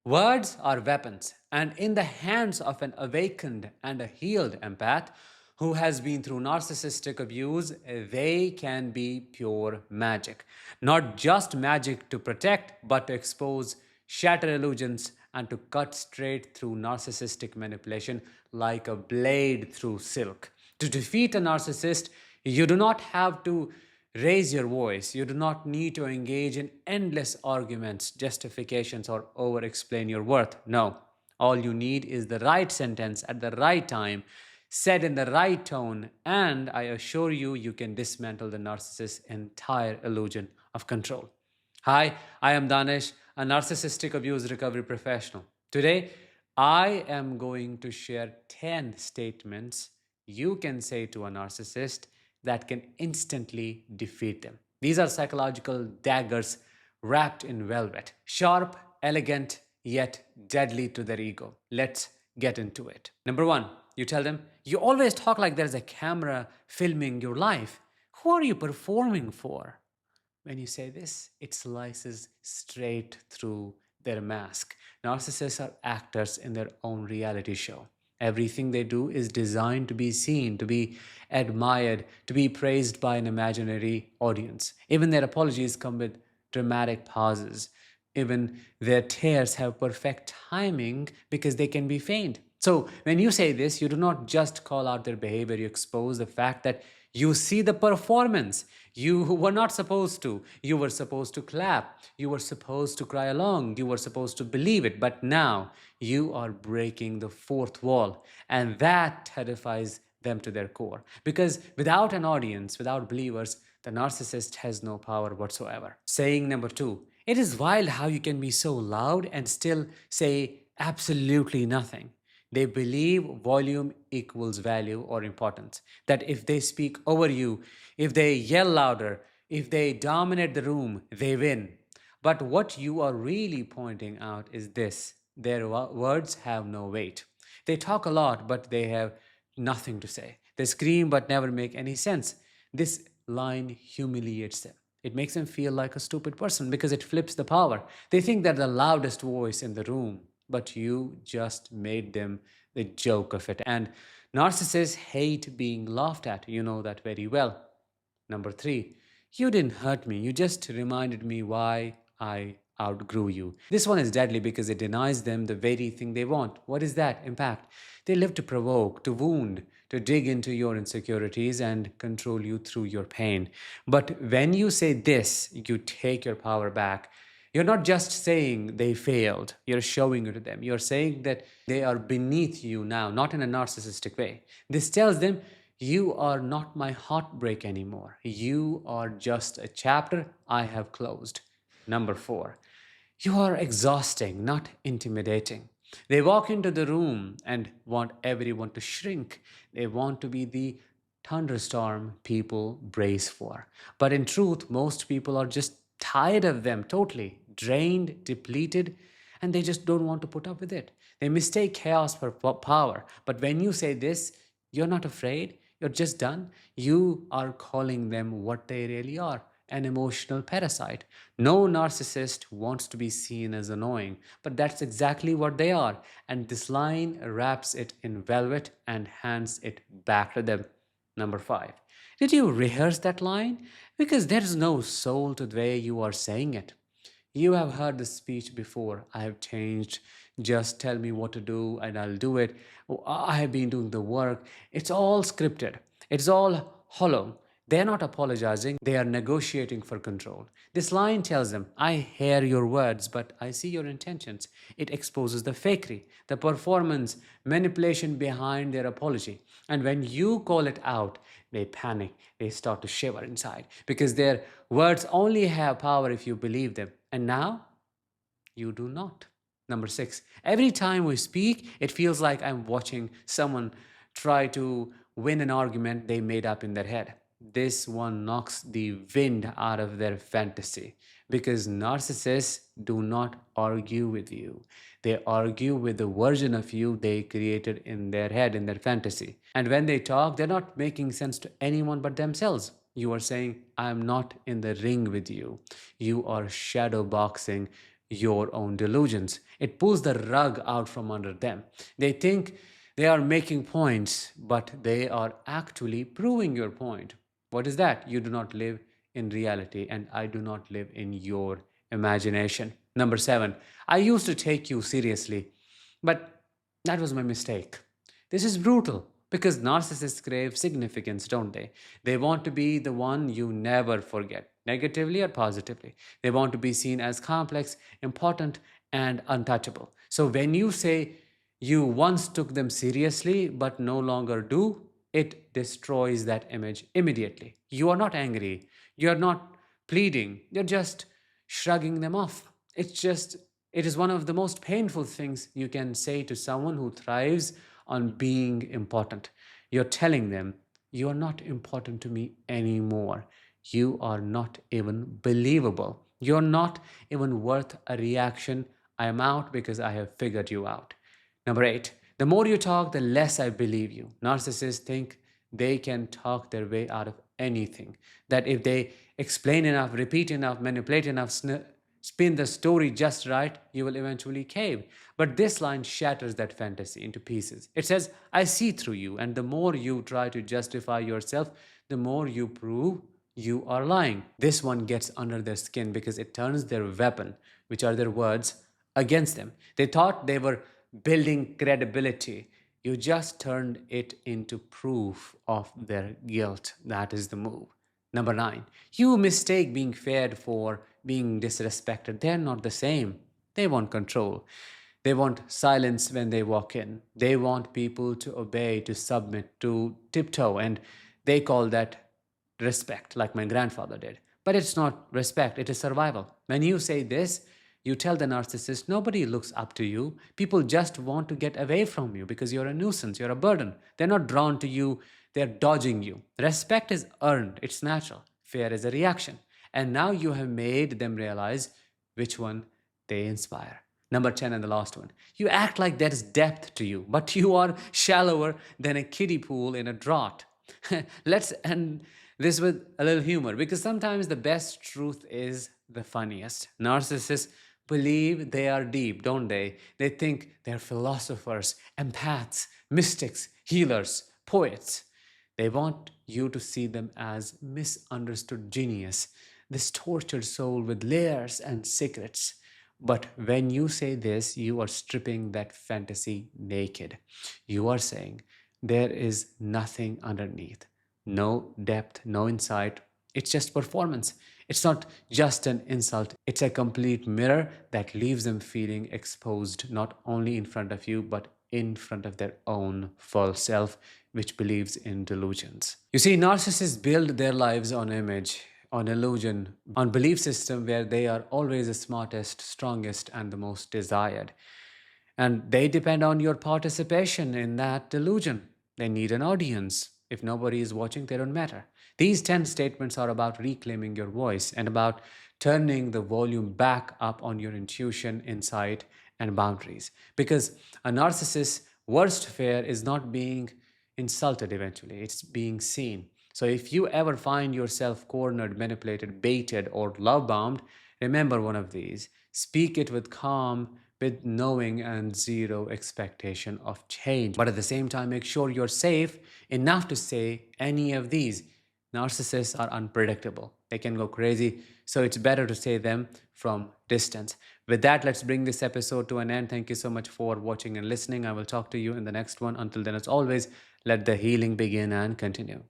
Words are weapons, and in the hands of an awakened and a healed empath who has been through narcissistic abuse, they can be pure magic. Not just magic to protect, but to expose, shatter illusions, and to cut straight through narcissistic manipulation like a blade through silk. To defeat a narcissist, you do not have to raise your voice. You do not need to engage in endless arguments, justifications, or over explain your worth. No. All you need is the right sentence at the right time, said in the right tone, and I assure you, you can dismantle the narcissist's entire illusion of control. Hi, I am Danish, a narcissistic abuse recovery professional. Today, I am going to share 10 statements you can say to a narcissist that can instantly defeat them. These are psychological daggers wrapped in velvet, sharp, elegant, yet deadly to their ego. Let's get into it. Number one, you tell them, you always talk like there's a camera filming your life. Who are you performing for? When you say this, it slices straight through their mask. Narcissists are actors in their own reality show. Everything they do is designed to be seen, to be admired, to be praised by an imaginary audience. Even their apologies come with dramatic pauses. Even their tears have perfect timing because they can be feigned. So, when you say this, you do not just call out their behavior, you expose the fact that you see the performance. You were not supposed to. You were supposed to clap. You were supposed to cry along. You were supposed to believe it. But now you are breaking the fourth wall. And that terrifies them to their core. Because without an audience, without believers, the narcissist has no power whatsoever. Saying number two, it is wild how you can be so loud and still say absolutely nothing. They believe volume equals value or importance. That if they speak over you, if they yell louder, if they dominate the room, they win. But what you are really pointing out is this: their words have no weight. They talk a lot, but they have nothing to say. They scream, but never make any sense. This line humiliates them. It makes them feel like a stupid person because it flips the power. They think they're the loudest voice in the room, but you just made them the joke of it. And narcissists hate being laughed at. You know that very well. Number three, you didn't hurt me. You just reminded me why I outgrew you. This one is deadly because it denies them the very thing they want. What is that? Impact. They live to provoke, to wound, to dig into your insecurities and control you through your pain. But when you say this, you take your power back. You're not just saying they failed, you're showing it to them. You're saying that they are beneath you now, not in a narcissistic way. This tells them, you are not my heartbreak anymore. You are just a chapter I have closed. Number four, you are exhausting, not intimidating. They walk into the room and want everyone to shrink. They want to be the thunderstorm people brace for. But in truth, most people are just tired of them totally, drained, depleted, and they just don't want to put up with it. They mistake chaos for power. But when you say this, you're not afraid, you're just done. You are calling them what they really are: an emotional parasite. No narcissist wants to be seen as annoying, but that's exactly what they are. And this line wraps it in velvet and hands it back to them. Number five. Did you rehearse that line? Because there is no soul to the way you are saying it. You have heard the speech before. I have changed. Just tell me what to do and I'll do it. Oh, I have been doing the work. It's all scripted. It's all hollow. They're not apologizing, they are negotiating for control. This line tells them, I hear your words, but I see your intentions. It exposes the fakery, the performance, manipulation behind their apology. And when you call it out, they panic, they start to shiver inside because their words only have power if you believe them. And now, you do not. Number six, every time we speak, it feels like I'm watching someone try to win an argument they made up in their head. This one knocks the wind out of their fantasy because narcissists do not argue with you. They argue with the version of you they created in their head, in their fantasy. And when they talk, they're not making sense to anyone but themselves. You are saying, I am not in the ring with you. You are shadow boxing your own delusions. It pulls the rug out from under them. They think they are making points, but they are actually proving your point. What is that? You do not live in reality, and I do not live in your imagination. Number seven, I used to take you seriously, but that was my mistake. This is brutal because narcissists crave significance, don't they? They want to be the one you never forget, negatively or positively. They want to be seen as complex, important, and untouchable. So when you say you once took them seriously but no longer do, it destroys that image immediately. You are not angry, you're not pleading, you're just shrugging them off. It is one of the most painful things you can say to someone who thrives on being important. You're telling them, you are not important to me anymore. You are not even believable. You're not even worth a reaction. I am out because I have figured you out. Number eight, the more you talk, the less I believe you. Narcissists think they can talk their way out of anything. That if they explain enough, repeat enough, manipulate enough, spin the story just right, you will eventually cave. But this line shatters that fantasy into pieces. It says, I see through you, and the more you try to justify yourself, the more you prove you are lying. This one gets under their skin because it turns their weapon, which are their words, against them. They thought they were building credibility. You just turned it into proof of their guilt. That is the move. Number nine, you mistake being fed for being disrespected. They're not the same. They want control. They want silence when they walk in. They want people to obey, to submit, to tiptoe, and they call that respect, like my grandfather did. But it's not respect, it is survival. When you say this, you tell the narcissist, nobody looks up to you. People just want to get away from you because you're a nuisance, you're a burden. They're not drawn to you, they're dodging you. Respect is earned, it's natural. Fear is a reaction. And now you have made them realize which one they inspire. Number 10 and the last one. You act like there is depth to you, but you are shallower than a kiddie pool in a drought. Let's end this with a little humor because sometimes the best truth is the funniest. Narcissists believe they are deep, don't they? They think they're philosophers, empaths, mystics, healers, poets. They want you to see them as misunderstood genius, this tortured soul with layers and secrets. But when you say this, you are stripping that fantasy naked. You are saying there is nothing underneath, no depth, no insight. It's just performance. It's not just an insult, it's a complete mirror that leaves them feeling exposed not only in front of you, but in front of their own false self, which believes in delusions. You see, narcissists build their lives on image, on illusion, on belief system where they are always the smartest, strongest, and the most desired. And they depend on your participation in that delusion. They need an audience. If nobody is watching, they don't matter. These 10 statements are about reclaiming your voice and about turning the volume back up on your intuition, insight, and boundaries. Because a narcissist's worst fear is not being insulted eventually, it's being seen. So if you ever find yourself cornered, manipulated, baited, or love bombed, remember one of these. Speak it with calm, with knowing, and zero expectation of change. But at the same time, make sure you're safe enough to say any of these. Narcissists are unpredictable. They can go crazy, so it's better to say them from distance. With that, let's bring this episode to an end. Thank you so much for watching and listening. I will talk to you in the next one. Until then, as always, let the healing begin and continue.